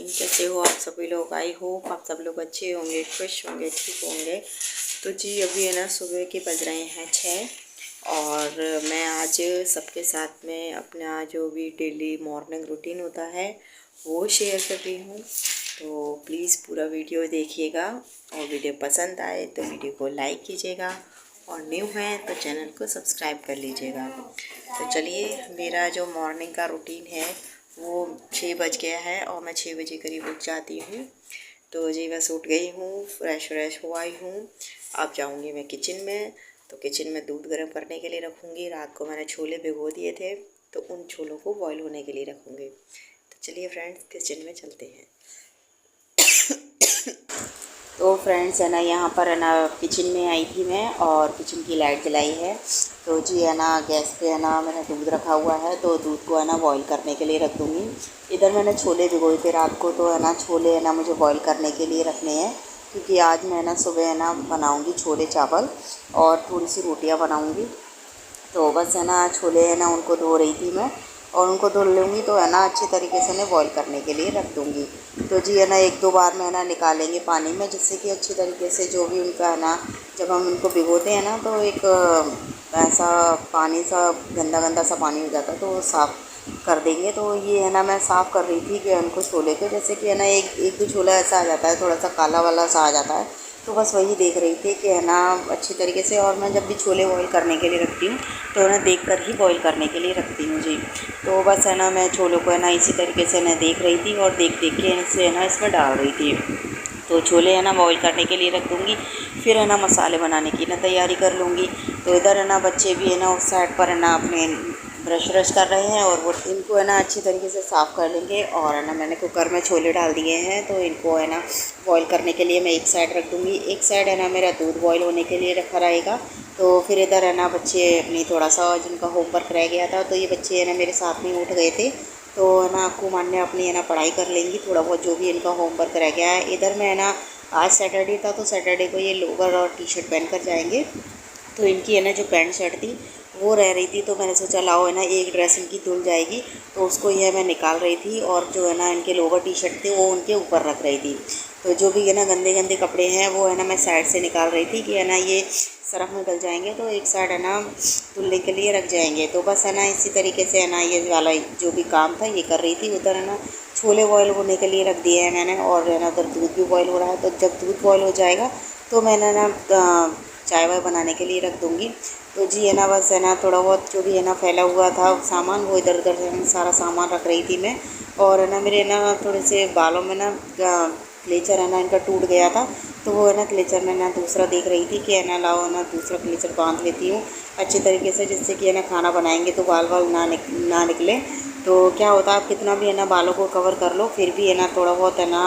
कैसे हो आप सभी लोग। आई होप आप सब लोग अच्छे होंगे, खुश होंगे, ठीक होंगे। तो जी अभी है ना सुबह के बज रहे हैं 6 और मैं आज सबके साथ में अपना जो भी डेली मॉर्निंग रूटीन होता है वो शेयर कर रही हूँ। तो प्लीज़ पूरा वीडियो देखिएगा और वीडियो पसंद आए तो वीडियो को लाइक कीजिएगा और न्यू है तो चैनल को सब्सक्राइब कर लीजिएगा। तो चलिए, मेरा जो मॉर्निंग का रूटीन है वो 6 बज गया है और मैं 6 बजे करीब उठ जाती हूँ। तो जी बस उठ गई हूँ, फ्रेश व्रेश हो आई हूँ। अब जाऊँगी मैं किचन में। तो किचन में दूध गर्म करने के लिए रखूँगी। रात को मैंने छोले भिगो दिए थे तो उन छोलों को बॉईल होने के लिए रखूँगी। तो चलिए फ्रेंड्स, किचन में चलते हैं। तो फ्रेंड्स है ना, यहाँ पर है ना किचन में आई थी मैं और किचन की लाइट जलाई है। तो जी है ना, गैस पे है ना मैंने दूध रखा हुआ है तो दूध को है ना बॉईल करने के लिए रख दूँगी। इधर मैंने छोले भिगोए थे रात को, तो है ना छोले है ना मुझे बॉईल करने के लिए रखने हैं, क्योंकि आज मैं ना सुबह है ना बनाऊँगी छोले चावल और थोड़ी सी रोटियाँ बनाऊँगी। तो बस है ना छोले है ना उनको धो रही थी मैं और उनको धुल लूँगी तो है ना अच्छी तरीके से मैं बॉईल करने के लिए रख दूँगी। तो जी है ना 1-2 बार में है ना निकालेंगे पानी में, जिससे कि अच्छी तरीके से जो भी उनका है ना, जब हम इनको भिगोते हैं ना तो एक ऐसा पानी सा गंदा गंदा सा पानी हो जाता है तो वो साफ़ कर देंगे। तो ये है ना मैं साफ़ कर रही थी कि उनको छोले को, जैसे कि है ना एक दो छोला ऐसा आ जाता है, थोड़ा सा काला वाला सा आ जाता है। तो बस वही देख रही थी कि है ना अच्छी तरीके से। और मैं जब भी छोले बॉईल करने के लिए रखती हूँ तो ना देख कर ही बॉईल करने के लिए रखती हूँ जी। तो बस है ना मैं छोलों को है ना इसी तरीके से मैं देख रही थी और देख देख के इसे है ना इसमें डाल रही थी। तो छोले है ना बॉईल करने के लिए रख दूँगी, फिर है ना मसाले बनाने की ना तैयारी कर लूँगी। तो इधर है ना बच्चे भी है ना उस साइड पर है ना अपने ब्रश व्रश कर रहे हैं और वो इनको है ना अच्छी तरीके से साफ़ कर लेंगे। और है ना मैंने कुकर में छोले डाल दिए हैं तो इनको है ना बॉईल करने के लिए मैं एक साइड रख दूँगी। एक साइड है ना मेरा दूध बॉईल होने के लिए रखा रहेगा। तो फिर इधर है ना बच्चे अपनी थोड़ा सा जिनका होमवर्क रह गया था, तो ये बच्चे है ना मेरे साथ में उठ गए थे, तो है ना आपको मानने अपनी है ना पढ़ाई कर लेंगी, थोड़ा बहुत जो भी इनका होमवर्क रह गया है। इधर में है ना आज सैटरडे था तो सैटरडे को ये लोअर और टी शर्ट पहन कर जाएंगे। तो इनकी है ना जो पैंट शर्ट थी वो रह रही थी, तो मैंने सोचा लाओ है ना एक ड्रेस इनकी धुल जाएगी, तो उसको यह मैं निकाल रही थी और जो है ना इनके लोअर टी शर्ट थे वो उनके ऊपर रख रही थी। तो जो भी है ना गंदे गंदे कपड़े हैं वो है ना मैं साइड से निकाल रही थी कि है ना ये सरफ में डल जाएंगे तो एक साइड है ना धुलने के लिए रख जाएंगे। तो बस है ना इसी तरीके से है ना ये वाला जो भी काम था ये कर रही थी। उधर है ना छोले बॉयल होने के लिए रख दिए हैं मैंने और है ना उधर दूध भी बॉयल हो रहा है। तो जब दूध बॉयल हो जाएगा तो मैंने ना चाय वाय बनाने के लिए रख दूँगी। तो जी है ना बस है ना थोड़ा बहुत जो भी है ना फैला हुआ था सामान वो इधर उधर सारा सामान रख रही थी मैं। और है ना मेरे ना थोड़े से बालों में ना क्लेचर है ना इनका टूट गया था, तो वो है ना क्लेचर में ना दूसरा देख रही थी कि है ना लाओ ना दूसरा क्लेचर बांध लेती हूँ अच्छी तरीके से, जिससे कि है ना खाना बनाएंगे तो बाल बाल ना निकले। तो क्या होता है आप कितना भी है ना बालों को कवर कर लो फिर भी है ना थोड़ा बहुत है ना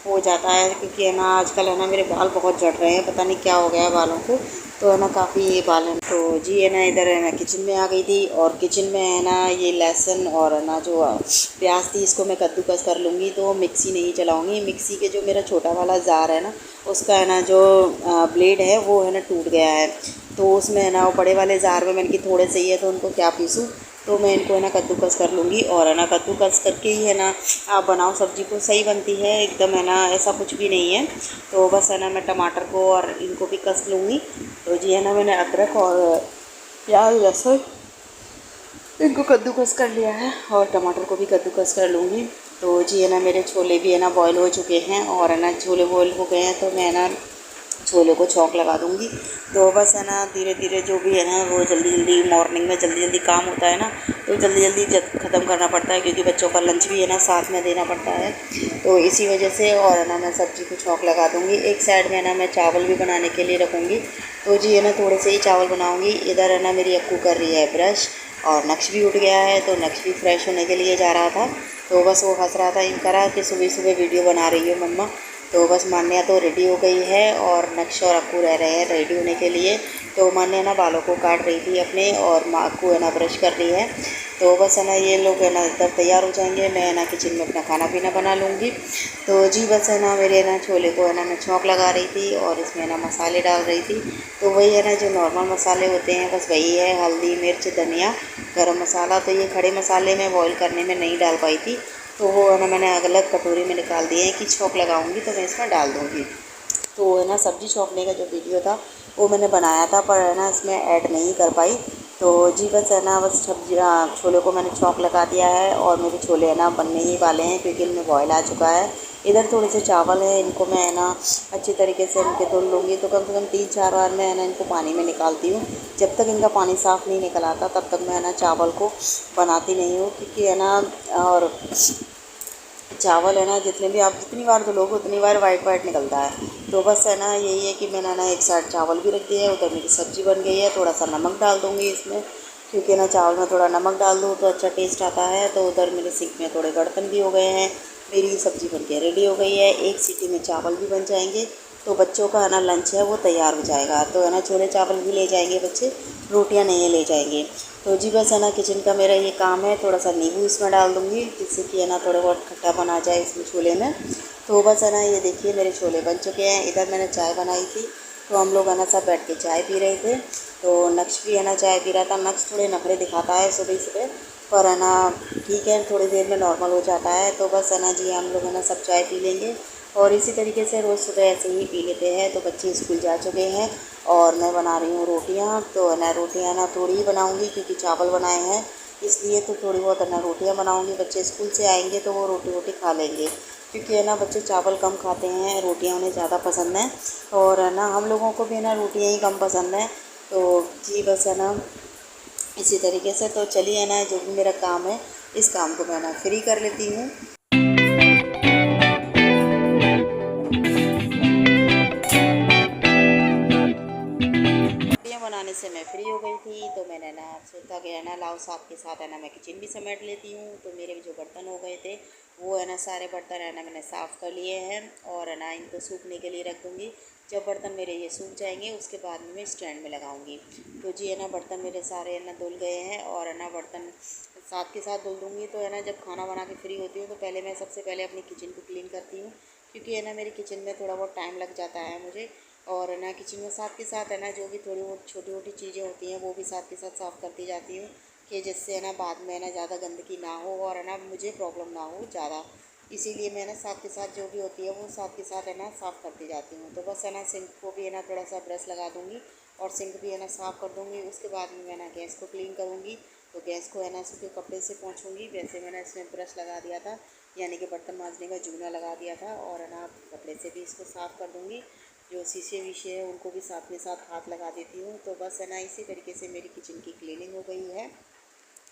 हो जाता है, क्योंकि है ना आजकल है ना मेरे बाल बहुत झड़ रहे हैं, पता नहीं क्या हो गया है बालों को। तो है ना काफ़ी ये बाल हैं। तो जी है ना इधर है ना किचन में आ गई थी और किचन में है ना ये लहसुन और है ना जो प्याज थी इसको मैं कद्दूकस कर लूँगी। तो मिक्सी नहीं चलाऊँगी, मिक्सी के जो मेरा छोटा वाला जार है ना उसका है ना जो ब्लेड है वो है ना टूट गया है। तो उसमें है ना वो बड़े वाले जार में मैंने कि थोड़े से ही है तो उनको क्या पीसूँ, तो मैं इनको है ना कद्दूकस कर लूँगी। और है ना कद्दूकस करके ही है ना आप बनाओ सब्ज़ी को सही बनती है एकदम, है ना ऐसा कुछ भी नहीं है। तो बस है ना मैं टमाटर को और इनको भी कस लूँगी। तो जी है ना मैंने अदरक और प्याज लहसुन इनको कद्दूकस कर लिया है और टमाटर को भी कद्दूकस कर लूँगी। तो जी है ना मेरे छोले भी है ना बॉयल हो चुके हैं और है ना छोले बॉयल हो गए हैं तो मैं ना छोले को छौंक लगा दूँगी। तो बस है ना धीरे धीरे जो भी है ना वो जल्दी जल्दी मॉर्निंग में जल्दी जल्दी काम होता है ना, तो जल्दी जल्दी ख़त्म करना पड़ता है, क्योंकि बच्चों का लंच भी है ना साथ में देना पड़ता है। तो इसी वजह से और है ना मैं सब्ज़ी को छौंक लगा दूँगी। एक साइड में ना मैं चावल भी बनाने के लिए रखूँगी। तो जी है ना थोड़े से ही चावल बनाऊँगी। इधर है ना मेरी अक्कू कर रही है ब्रश और नक्श भी उठ गया है, तो नक्श भी फ्रेश होने के लिए जा रहा था। तो बस वो हंस रहा था इन करा कि सुबह सुबह वीडियो बना रही हो मम्मा। तो बस मान्या तो रेडी हो गई है और नक्श और अक्कू रह रहे हैं रेडी होने के लिए। तो मान्या ना बालों को काट रही थी अपने और माँ अक्कू है ना ब्रश कर रही है। तो बस है ना ये लोग है ना इधर तैयार हो जाएंगे, मैं है ना किचन में अपना खाना पीना बना लूँगी। तो जी बस है ना मेरे ना छोले को है ना मैं छौंक लगा रही थी और इसमें ना मसाले डाल रही थी। तो वही है ना जो नॉर्मल मसाले होते हैं बस वही है, हल्दी मिर्च धनिया गरम मसाला। तो ये खड़े मसाले मैं बॉईल करने में नहीं डाल पाई थी, तो वो है ना मैंने अलग कटोरी में निकाल दिए हैं कि छौंक लगाऊंगी तो मैं इसमें डाल दूंगी। तो है ना सब्ज़ी छौंकने का जो वीडियो था वो मैंने बनाया था, पर है ना इसमें ऐड नहीं कर पाई। तो जी बस है ना, बस सब्जी छोले को मैंने छौंक लगा दिया है और मेरे छोले है ना बनने ही वाले हैं क्योंकि इनमें बॉयल आ चुका है। इधर थोड़े से चावल है, इनको मैं है ना अच्छी तरीके से इनके धुल लूँगी। तो कम से कम 3-4 बार मैं है ना इनको पानी में निकालती हूँ। जब तक इनका पानी साफ़ नहीं निकल आता तब तक मैं है ना चावल को बनाती नहीं हूँ, क्योंकि है ना और चावल है ना जितने भी आप जितनी बार धुलोगे उतनी बार वाइट वाइट निकलता है। तो बस है ना यही है कि मैंने ना एक साइड चावल भी रख दिया है, उधर मेरी सब्ज़ी बन गई है। थोड़ा सा नमक डाल दूँगी इसमें, क्योंकि ना चावल में थोड़ा नमक डाल दूँ तो अच्छा टेस्ट आता है। तो उधर मेरे सिंक में थोड़े बर्तन भी हो गए हैं। मेरी सब्ज़ी बन के रेडी हो गई है, एक सीटी में चावल भी बन जाएंगे। तो बच्चों का है ना लंच है वो तैयार हो जाएगा। तो है ना छोले चावल भी ले जाएंगे बच्चे, रोटियां नहीं ले जाएंगे। तो जी बस है ना किचन का मेरा ये काम है। थोड़ा सा नींबू इसमें डाल दूँगी जिससे कि है ना थोड़ा बहुत खट्टापन आ जाए इसमें छोले में। तो बस है ना ये देखिए मेरे छोले बन चुके हैं। इधर मैंने चाय बनाई थी, तो हम लोग है ना सब बैठ के चाय पी रहे थे। तो नक्श भी है ना चाय पी रहा था। नक्श थोड़े नखरे दिखाता है सुबह सुबह, पर है ना ठीक है, थोड़ी देर में नॉर्मल हो जाता है। तो बस है ना जी हम लोग है ना सब चाय पी लेंगे और इसी तरीके से रोज़ सुबह ऐसे ही पी लेते हैं। तो बच्चे स्कूल जा चुके हैं और मैं बना रही हूँ रोटियाँ। तो है ना रोटियाँ ना थोड़ी ही बनाऊँगी क्योंकि चावल बनाए हैं इसलिए। तो थोड़ी बहुत है ना रोटियाँ बनाऊँगी, बच्चे स्कूल से आएंगे तो वो रोटी रोटी खा लेंगे, क्योंकि है ना बच्चे चावल कम खाते हैं, रोटियाँ उन्हें ज़्यादा पसंद हैं। और है ना हम लोगों को भी है ना रोटियाँ ही कम पसंद हैं। तो जी बस है ना इसी तरीके से। तो चलिए है ना जो भी मेरा काम है इस काम को मैं ना फ्री कर लेती हूँ। रोटियाँ बनाने से मैं फ्री हो गई थी, तो मैंने ना सोचा कि है ना लाओ साथ के साथ है ना मैं किचन भी समेट लेती हूँ। तो मेरे भी जो बर्तन हो गए थे वो है ना सारे बर्तन है ना मैंने साफ़ कर लिए हैं और है ना इनको सूखने के लिए रख दूँगी। जब बर्तन मेरे ये सूख जाएंगे उसके बाद में मैं स्टैंड में लगाऊंगी। तो जी है ना बर्तन मेरे सारे है ना धुल गए हैं और है ना बर्तन साथ के साथ धुल दूँगी। तो है ना जब खाना बना के फ्री होती हूँ तो पहले मैं सबसे पहले अपनी किचन को क्लीन करती हूँ, क्योंकि है ना मेरी किचन में थोड़ा बहुत टाइम लग जाता है मुझे। और है ना किचन में साथ के साथ है ना जो भी थोड़ी बहुत छोटी छोटी चीज़ें होती हैं वो भी साथ के साथ साफ़ करती जाती हूँ, कि जिससे है ना बाद में है ना ज़्यादा गंदगी ना हो और है ना मुझे प्रॉब्लम ना हो ज़्यादा। इसीलिए मैं ना साथ के साथ जो भी होती है वो साथ के साथ है ना साफ़ करती जाती हूँ। तो बस है ना सिंक को भी है ना थोड़ा सा ब्रश लगा दूँगी और सिंक भी है ना साफ़ कर दूँगी। उसके बाद में मैं ना गैस को क्लीन करूँगी। तो गैस को है ना सूखे कपड़े से पोंछूँगी। वैसे मैंने इसमें ब्रश लगा दिया था, यानी कि बर्तन मांजने का जूना लगा दिया था, और है ना कपड़े से भी इसको साफ़ कर दूँगी। जो शीशे वीशे हैं उनको भी साथ में साथ हाथ लगा देती हूँ। तो बस है ना इसी तरीके से मेरी किचन की क्लीनिंग हो गई है।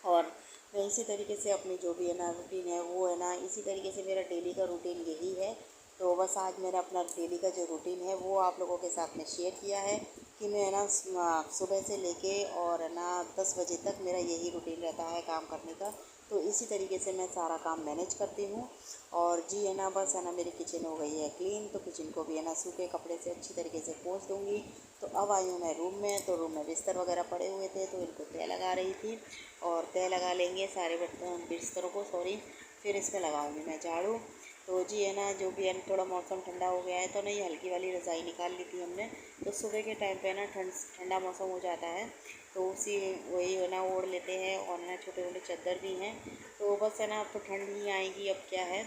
और मैं इसी तरीके से अपनी जो भी है ना रूटीन है वो है ना इसी तरीके से मेरा डेली का रूटीन यही है। तो बस आज मेरा अपना डेली का जो रूटीन है वो आप लोगों के साथ में शेयर किया है कि मैं है ना सुबह से लेके और है ना 10 बजे तक मेरा यही रूटीन रहता है काम करने का। तो इसी तरीके से मैं सारा काम मैनेज करती हूँ। और जी है ना बस है ना मेरी किचन हो गई है क्लीन। तो किचन को भी है ना सूखे कपड़े से अच्छी तरीके से पोंछ दूँगी। तो अब आई हूँ मैं रूम में। तो रूम में बिस्तर वगैरह पड़े हुए थे तो इनको तय लगा रही थी, और तय लगा लेंगे सारे बर्तन बिस्तरों को, फिर इसमें लगाऊंगी मैं झाड़ू। तो जी है ना जो भी है थोड़ा मौसम ठंडा हो गया है तो नहीं हल्की वाली रज़ाई निकाल ली थी हमने। तो सुबह के टाइम पे ना ठंडा मौसम हो जाता है तो उसी वही है ना ओढ़ लेते हैं, और ना छोटे छोटे चादर भी हैं। तो बस है ना अब तो ठंड ही आएगी, अब क्या है।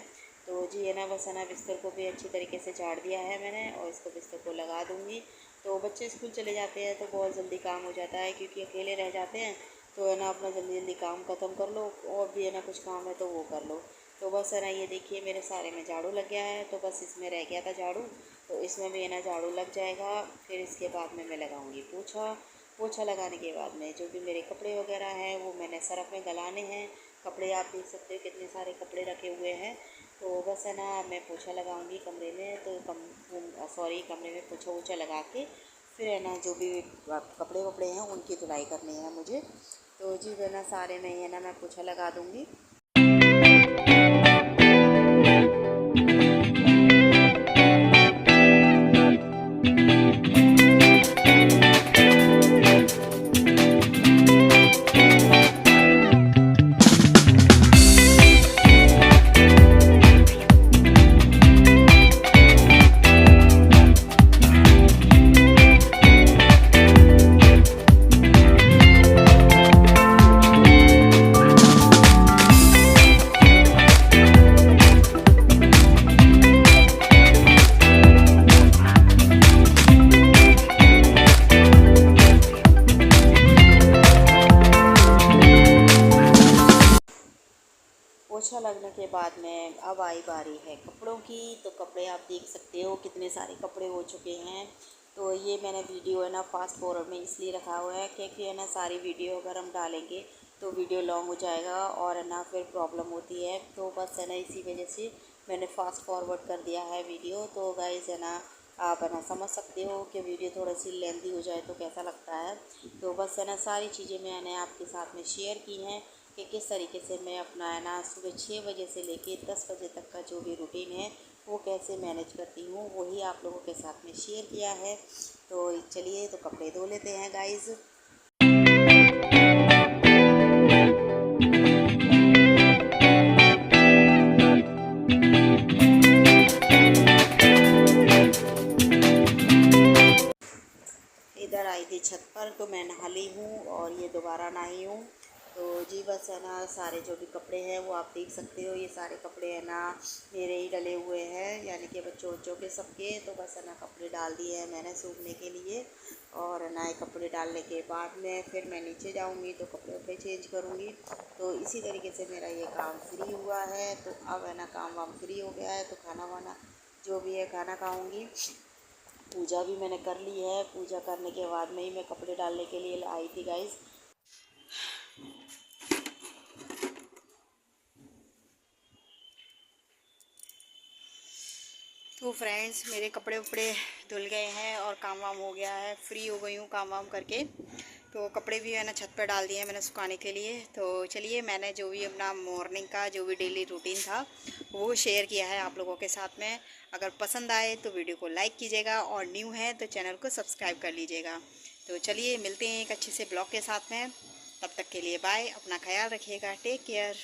तो जी है ना बस है ना बिस्तर को भी अच्छी तरीके से झाड़ दिया है मैंने, और इसको बिस्तर को लगा दूँगी। तो बच्चे स्कूल चले जाते हैं तो बहुत जल्दी काम हो जाता है, क्योंकि अकेले रह जाते हैं। तो है ना अपना जल्दी जल्दी काम ख़त्म कर लो, और भी है ना कुछ काम है तो वो कर लो। तो बस है ना ये देखिए मेरे सारे में झाड़ू लग गया है। तो बस इसमें रह गया था झाड़ू, तो इसमें भी है ना झाड़ू लग जाएगा। फिर इसके बाद में मैं लगाऊंगी पोछा। पोछा लगाने के बाद में जो भी मेरे कपड़े वगैरह हैं वो मैंने सरफ में गलाने हैं। कपड़े आप देख सकते हो कितने सारे कपड़े रखे हुए हैं। तो बस है ना मैं पोछा लगाऊंगी कमरे में। तो कमरे में पोछा वोछा लगा के फिर है ना जो भी कपड़े वपड़े हैं उनकी धुलाई करनी है मुझे। तो जी है ना सारे में है ना मैं पोछा लगा दूँगी। बारी है कपड़ों की। तो कपड़े आप देख सकते हो कितने सारे कपड़े हो चुके हैं। तो ये मैंने वीडियो है ना फास्ट फॉरवर्ड में इसलिए रखा हुआ है क्योंकि है ना सारी वीडियो अगर हम डालेंगे तो वीडियो लॉन्ग हो जाएगा और है ना फिर प्रॉब्लम होती है। तो बस है ना इसी वजह से मैंने फास्ट फॉरवर्ड कर दिया है वीडियो। तो गाइस है ना आप है ना समझ सकते हो कि वीडियो थोड़ी सी लेंथी हो जाए तो कैसा लगता है। तो बस है ना सारी चीज़ें मैंने आपके साथ में शेयर की हैं कि किस तरीके से मैं अपना है ना सुबह 6 बजे से लेके 10 बजे तक का जो भी रूटीन है वो कैसे मैनेज करती हूँ, वही आप लोगों के साथ में शेयर किया है। तो चलिए तो कपड़े धो लेते हैं गाइज़। इधर आई थी छत पर तो मैं नहा ली हूँ और ये दोबारा नहाई हूँ। तो जी बस है ना सारे जो भी कपड़े हैं वो आप देख सकते हो, ये सारे कपड़े है ना मेरे ही डले हुए हैं, यानी कि बच्चों के सबके। तो बस है ना कपड़े डाल दिए हैं मैंने सूखने के लिए और है ना ये कपड़े डालने के बाद में फिर मैं नीचे जाऊँगी तो कपड़े वपड़े चेंज करूँगी। तो इसी तरीके से मेरा ये काम फ्री हुआ है। तो अब है ना काम वाम फ्री हो गया है तो खाना वाना जो भी है खाना खाऊँगी। पूजा भी मैंने कर ली है, पूजा करने के बाद में ही मैं कपड़े डालने के लिए आई थी गाइज़। तो फ्रेंड्स मेरे कपड़े उपड़े धुल गए हैं और काम वाम हो गया है, फ्री हो गई हूँ काम वाम करके। तो कपड़े भी है ना छत पर डाल दिए हैं मैंने सुखाने के लिए। तो चलिए मैंने जो भी अपना मॉर्निंग का जो भी डेली रूटीन था वो शेयर किया है आप लोगों के साथ में। अगर पसंद आए तो वीडियो को लाइक कीजिएगा और न्यू है तो चैनल को सब्सक्राइब कर लीजिएगा। तो चलिए मिलते हैं एक अच्छे से ब्लॉग के साथ में, तब तक के लिए बाय, अपना ख्याल रखिएगा, टेक केयर।